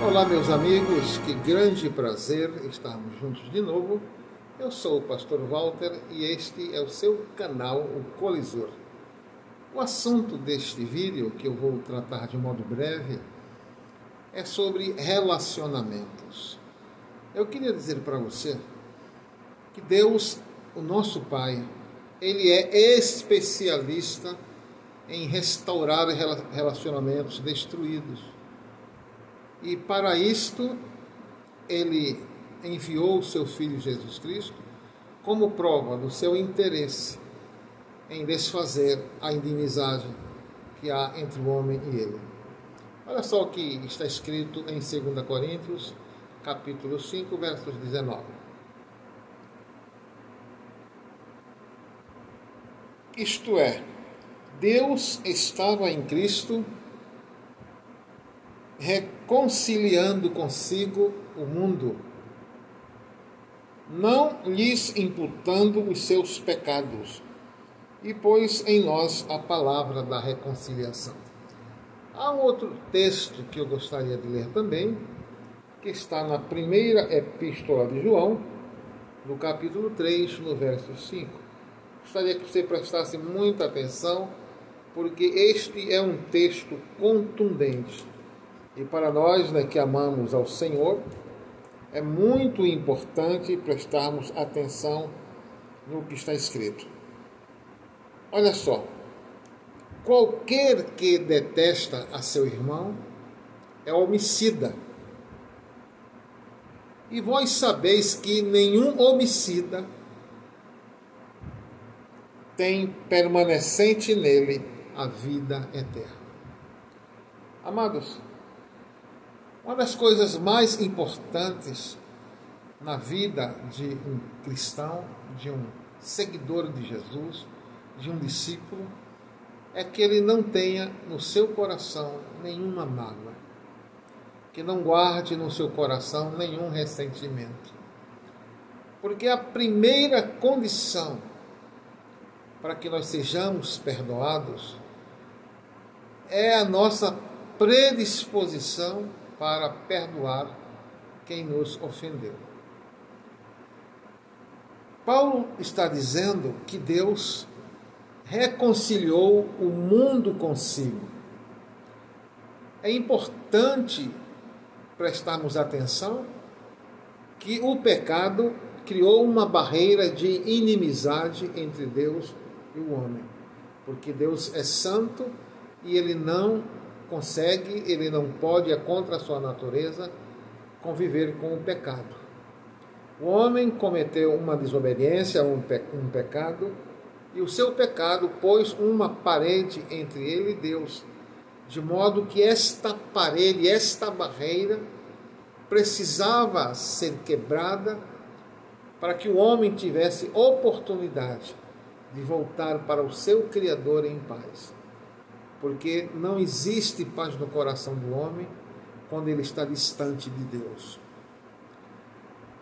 Olá, meus amigos, que grande prazer estarmos juntos de novo. Eu sou o pastor Walter e este é o seu canal, o Colisor. O assunto deste vídeo, que eu vou tratar de modo breve, é sobre relacionamentos. Eu queria dizer para você que Deus, o nosso Pai, Ele é especialista em restaurar relacionamentos destruídos. E para isto, Ele enviou o seu Filho Jesus Cristo como prova do seu interesse em desfazer a inimizade que há entre o homem e Ele. Olha só o que está escrito em 2 Coríntios, capítulo 5, versos 19. Isto é, Deus estava em Cristo reconciliando consigo o mundo, não lhes imputando os seus pecados, e pôs em nós a palavra da reconciliação. Há um outro texto que eu gostaria de ler também, que está na primeira epístola de João, no capítulo 3, no verso 5. Gostaria que você prestasse muita atenção, porque este é um texto contundente. E para nós, que amamos ao Senhor, é muito importante prestarmos atenção no que está escrito. Olha só, qualquer que detesta a seu irmão é homicida. E vós sabeis que nenhum homicida tem permanecente nele a vida eterna. Amados, uma das coisas mais importantes na vida de um cristão, de um seguidor de Jesus, de um discípulo, é que ele não tenha no seu coração nenhuma mágoa, que não guarde no seu coração nenhum ressentimento. Porque a primeira condição para que nós sejamos perdoados é a nossa predisposição para perdoar quem nos ofendeu. Paulo está dizendo que Deus reconciliou o mundo consigo. É importante prestarmos atenção que o pecado criou uma barreira de inimizade entre Deus e o homem, porque Deus é santo e Ele não consegue, Ele não pode, é contra a sua natureza, conviver com o pecado. O homem cometeu uma desobediência, um pecado, e o seu pecado pôs uma parede entre ele e Deus, de modo que esta parede, esta barreira, precisava ser quebrada para que o homem tivesse oportunidade de voltar para o seu Criador em paz. Porque não existe paz no coração do homem quando ele está distante de Deus.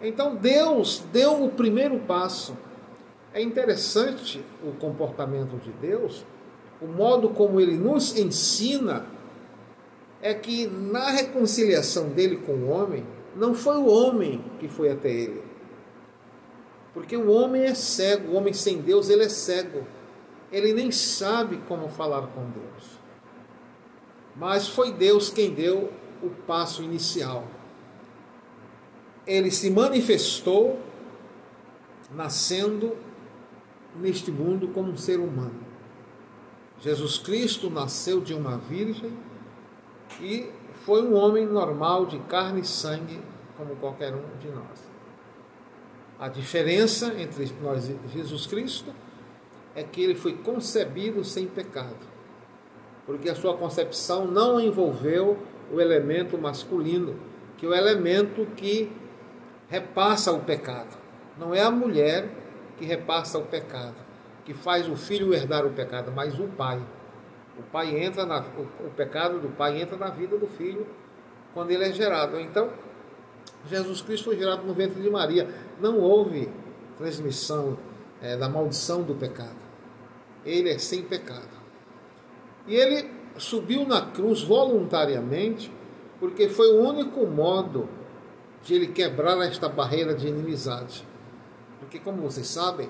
Então Deus deu o primeiro passo. É interessante o comportamento de Deus, o modo como Ele nos ensina, é que na reconciliação dele com o homem, não foi o homem que foi até ele. Porque o homem é cego, o homem sem Deus, ele é cego. Ele nem sabe como falar com Deus. Mas foi Deus quem deu o passo inicial. Ele se manifestou nascendo neste mundo como um ser humano. Jesus Cristo nasceu de uma virgem e foi um homem normal, de carne e sangue, como qualquer um de nós. A diferença entre nós e Jesus Cristo é que ele foi concebido sem pecado, porque a sua concepção não envolveu o elemento masculino, que é o elemento que repassa o pecado. Não é a mulher que repassa o pecado, que faz o filho herdar o pecado, mas o pai. O pecado do pai entra na vida do filho quando ele é gerado. Então, Jesus Cristo foi gerado no ventre de Maria. Não houve transmissão da maldição do pecado. Ele é sem pecado. E ele subiu na cruz voluntariamente porque foi o único modo de ele quebrar esta barreira de inimizade. Porque, como vocês sabem,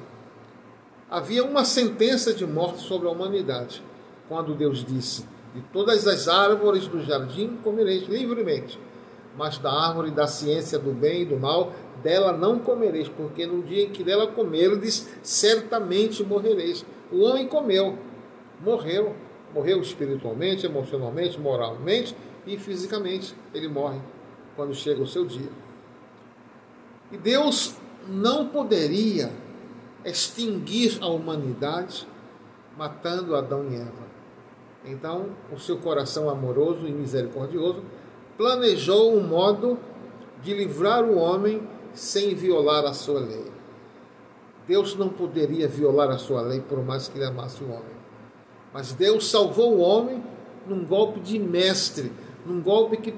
havia uma sentença de morte sobre a humanidade, quando Deus disse: de todas as árvores do jardim comereis livremente, mas da árvore da ciência do bem e do mal, dela não comereis, porque no dia em que dela comerdes, certamente morrereis. O homem comeu, morreu espiritualmente, emocionalmente, moralmente e fisicamente. Ele morre quando chega o seu dia. E Deus não poderia extinguir a humanidade matando Adão e Eva. Então, o seu coração amoroso e misericordioso planejou um modo de livrar o homem sem violar a sua lei. Deus não poderia violar a sua lei por mais que ele amasse o homem. Mas Deus salvou o homem num golpe de mestre, num golpe que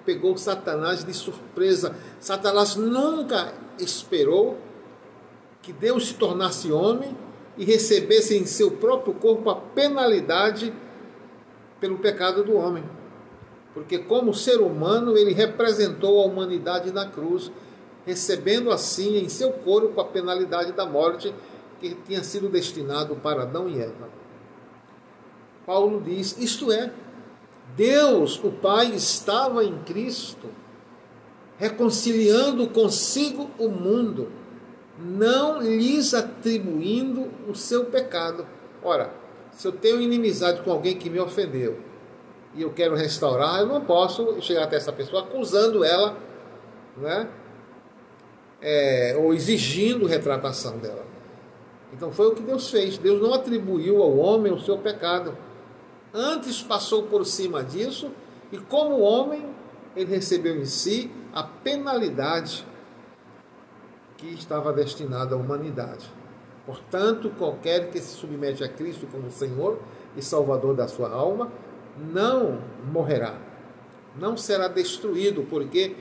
pegou Satanás de surpresa. Satanás nunca esperou que Deus se tornasse homem e recebesse em seu próprio corpo a penalidade pelo pecado do homem. Porque como ser humano, ele representou a humanidade na cruz, recebendo assim em seu corpo a penalidade da morte que tinha sido destinado para Adão e Eva. Paulo diz, isto é, Deus, o Pai, estava em Cristo, reconciliando consigo o mundo, não lhes atribuindo o seu pecado. Ora, se eu tenho inimizade com alguém que me ofendeu e eu quero restaurar, eu não posso chegar até essa pessoa acusando ela, né? Ou exigindo retratação dela. Então foi o que Deus fez. Deus não atribuiu ao homem o seu pecado. Antes passou por cima disso e, como homem, ele recebeu em si a penalidade que estava destinada à humanidade. Portanto, qualquer que se submete a Cristo como Senhor e Salvador da sua alma, não morrerá, não será destruído, porque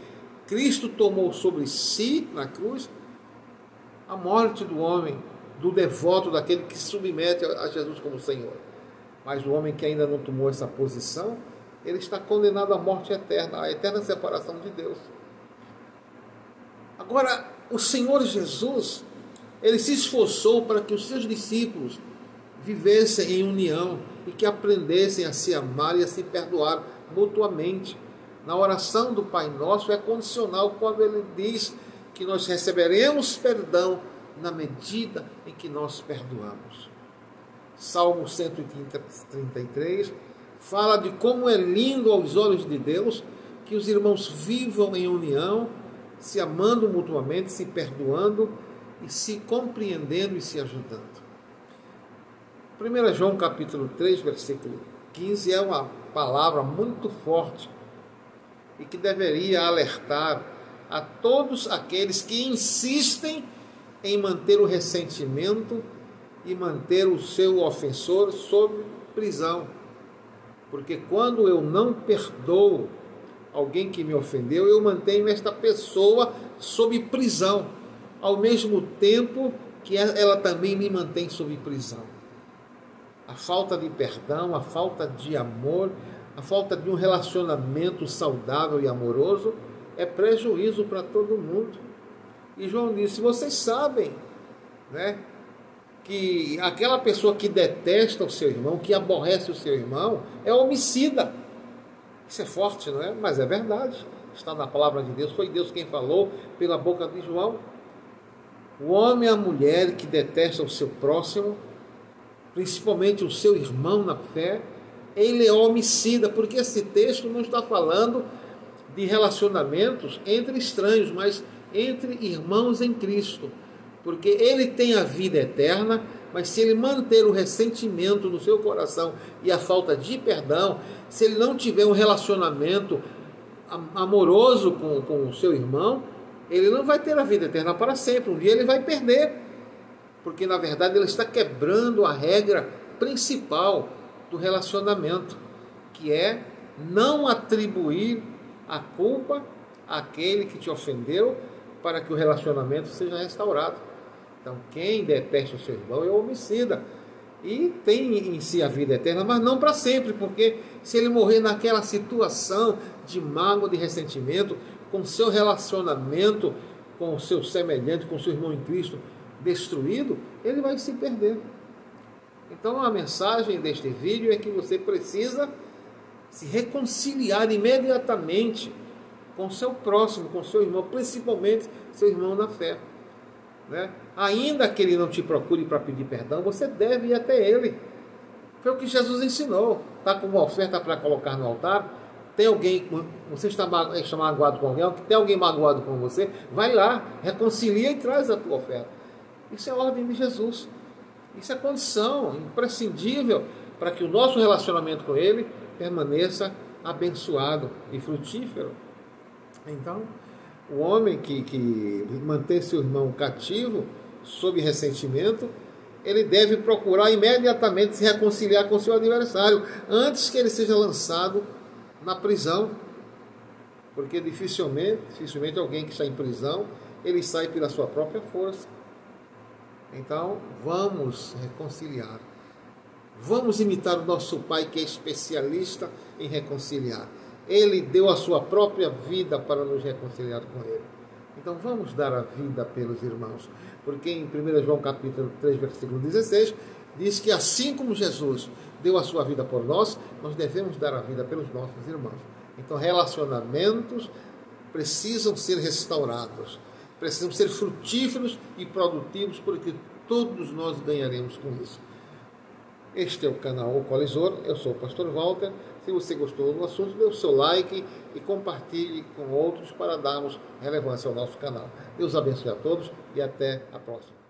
Cristo tomou sobre si, na cruz, a morte do homem, do devoto, daquele que se submete a Jesus como Senhor. Mas o homem que ainda não tomou essa posição, ele está condenado à morte eterna, à eterna separação de Deus. Agora, o Senhor Jesus, ele se esforçou para que os seus discípulos vivessem em união e que aprendessem a se amar e a se perdoar mutuamente. Na oração do Pai Nosso é condicional quando ele diz que nós receberemos perdão na medida em que nós perdoamos. Salmo 133 fala de como é lindo aos olhos de Deus que os irmãos vivam em união, se amando mutuamente, se perdoando e se compreendendo e se ajudando. 1 João capítulo 3, versículo 15 é uma palavra muito forte e que deveria alertar a todos aqueles que insistem em manter o ressentimento e manter o seu ofensor sob prisão. Porque quando eu não perdoo alguém que me ofendeu, eu mantenho esta pessoa sob prisão, ao mesmo tempo que ela também me mantém sob prisão. A falta de perdão, a falta de amor, a falta de um relacionamento saudável e amoroso é prejuízo para todo mundo. E João disse, vocês sabem, né, que aquela pessoa que detesta o seu irmão, que aborrece o seu irmão, é homicida. Isso é forte, não é? Mas é verdade. Está na palavra de Deus. Foi Deus quem falou pela boca de João. O homem e a mulher que detestam o seu próximo, principalmente o seu irmão na fé, ele é homicida, porque esse texto não está falando de relacionamentos entre estranhos, mas entre irmãos em Cristo. Porque ele tem a vida eterna, mas se ele manter o ressentimento no seu coração e a falta de perdão, se ele não tiver um relacionamento amoroso com o seu irmão, ele não vai ter a vida eterna para sempre. Um dia ele vai perder, porque na verdade ele está quebrando a regra principal do relacionamento, que é não atribuir a culpa àquele que te ofendeu para que o relacionamento seja restaurado. Então, quem detesta o seu irmão é homicida. e tem em si a vida eterna, mas não para sempre, porque se ele morrer naquela situação de mágoa, de ressentimento, com seu relacionamento com o seu semelhante, com o seu irmão em Cristo destruído, ele vai se perder. Então a mensagem deste vídeo é que você precisa se reconciliar imediatamente com o seu próximo, com o seu irmão, principalmente seu irmão na fé. Né? Ainda que ele não te procure para pedir perdão, você deve ir até ele. Foi o que Jesus ensinou. Está com uma oferta para colocar no altar, tem alguém, você está magoado com alguém, tem alguém magoado com você, vai lá, reconcilia e traz a tua oferta. Isso é a ordem de Jesus. Isso é condição imprescindível para que o nosso relacionamento com ele permaneça abençoado e frutífero. Então, o homem que mantém seu irmão cativo, sob ressentimento, ele deve procurar imediatamente se reconciliar com seu adversário, antes que ele seja lançado na prisão. Porque dificilmente alguém que está em prisão, ele sai pela sua própria força. Então, vamos reconciliar. Vamos imitar o nosso Pai, que é especialista em reconciliar. Ele deu a sua própria vida para nos reconciliar com Ele. Então vamos dar a vida pelos irmãos. Porque em 1 João capítulo 3, versículo 16, diz que assim como Jesus deu a sua vida por nós, nós devemos dar a vida pelos nossos irmãos. Então relacionamentos precisam ser restaurados, precisam ser frutíferos e produtivos, porque todos nós ganharemos com isso. Este é o canal O Colisor, eu sou o pastor Walter. Se você gostou do assunto, dê o seu like e compartilhe com outros para darmos relevância ao nosso canal. Deus abençoe a todos e até a próxima.